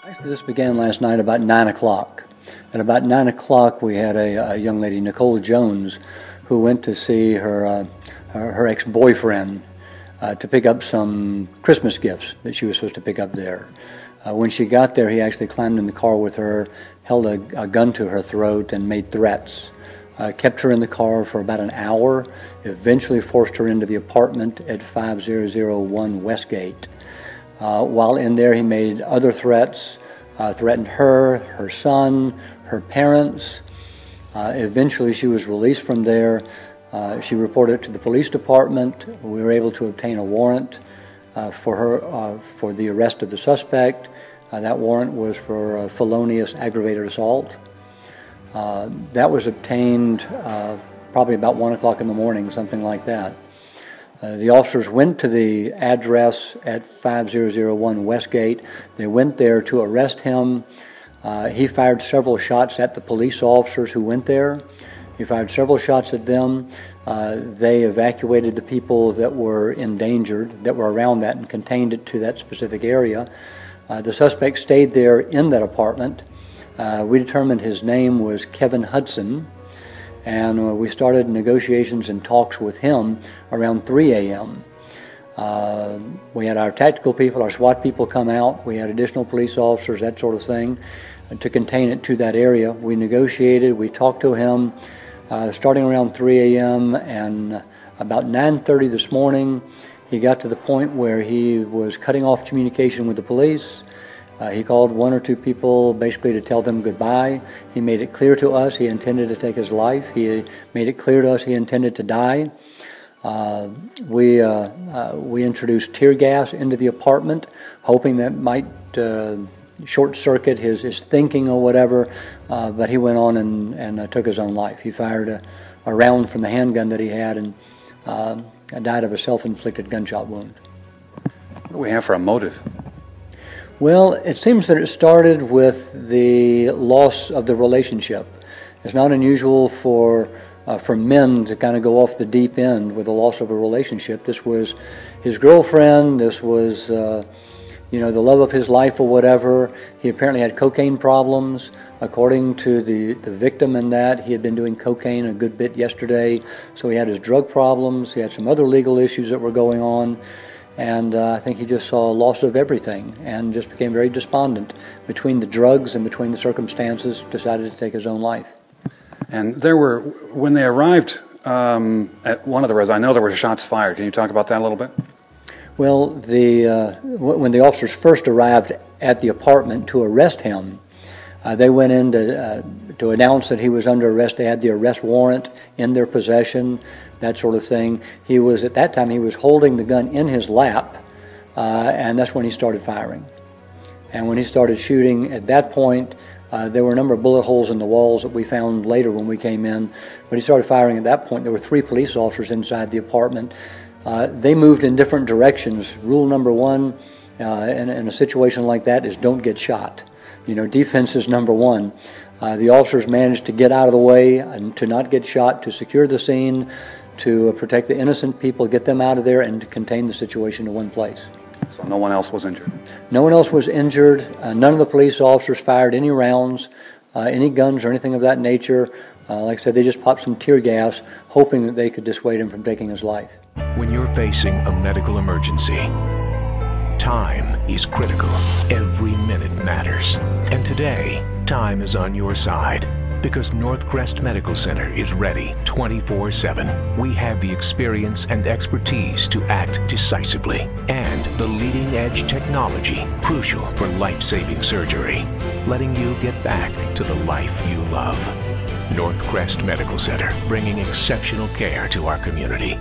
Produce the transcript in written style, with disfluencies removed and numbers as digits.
Actually, this began last night about 9 o'clock. At about 9 o'clock, we had a young lady, Nicole Jones, who went to see her ex-boyfriend to pick up some Christmas gifts that she was supposed to pick up there. When she got there, he actually climbed in the car with her, held a gun to her throat, and made threats. Kept her in the car for about an hour, eventually forced her into the apartment at 5001 Westgate. While in there, he made other threats, threatened her, her son, her parents. Eventually, she was released from there. She reported it to the police department. We were able to obtain a warrant for her for the arrest of the suspect. That warrant was for felonious aggravated assault. That was obtained probably about 1 o'clock in the morning, something like that. The officers went to the address at 5001 Westgate. They went there to arrest him. He fired several shots at the police officers who went there. He fired several shots at them. They evacuated the people that were endangered, that were around that, and contained it to that specific area. The suspect stayed there in that apartment. We determined his name was Kevin Hudson, and we started negotiations and talks with him around 3 a.m. We had our tactical people, our SWAT people come out. We had additional police officers, that sort of thing, to contain it to that area. We negotiated, we talked to him starting around 3 a.m. and about 9:30 this morning, he got to the point where he was cutting off communication with the police. He called one or two people basically to tell them goodbye. He made it clear to us he intended to take his life. He made it clear to us he intended to die. We introduced tear gas into the apartment, hoping that might short-circuit his thinking or whatever, but he went on and took his own life. He fired a round from the handgun that he had and died of a self-inflicted gunshot wound. What do we have for a motive? Well, it seems that it started with the loss of the relationship. It's not unusual for men to kind of go off the deep end with the loss of a relationship. This was his girlfriend. This was, the love of his life or whatever. He apparently had cocaine problems. According to the victim in that, he had been doing cocaine a good bit yesterday. So he had his drug problems. He had some other legal issues that were going on. And I think he just saw a loss of everything and just became very despondent between the drugs and between the circumstances, decided to take his own life. And there were, when they arrived at one of the residents, I know there were shots fired. Can you talk about that a little bit? Well, when the officers first arrived at the apartment to arrest him, they went in to announce that he was under arrest. They had the arrest warrant in their possession, that sort of thing. He was, at that time, he was holding the gun in his lap, and that's when he started firing. And when he started shooting, at that point, there were a number of bullet holes in the walls that we found later when we came in. But he started firing at that point. There were 3 police officers inside the apartment. They moved in different directions. Rule number 1 in a situation like that is don't get shot. Defense is number 1. The officers managed to get out of the way and to not get shot, to secure the scene, to protect the innocent people, get them out of there, and to contain the situation to one place. So no one else was injured? No one else was injured. None of the police officers fired any rounds, any guns or anything of that nature. Like I said, they just popped some tear gas, hoping that they could dissuade him from taking his life. When you're facing a medical emergency, time is critical. Every minute matters. And today, time is on your side. Because Northcrest Medical Center is ready 24/7. We have the experience and expertise to act decisively and the leading-edge technology crucial for life-saving surgery, letting you get back to the life you love. Northcrest Medical Center, bringing exceptional care to our community.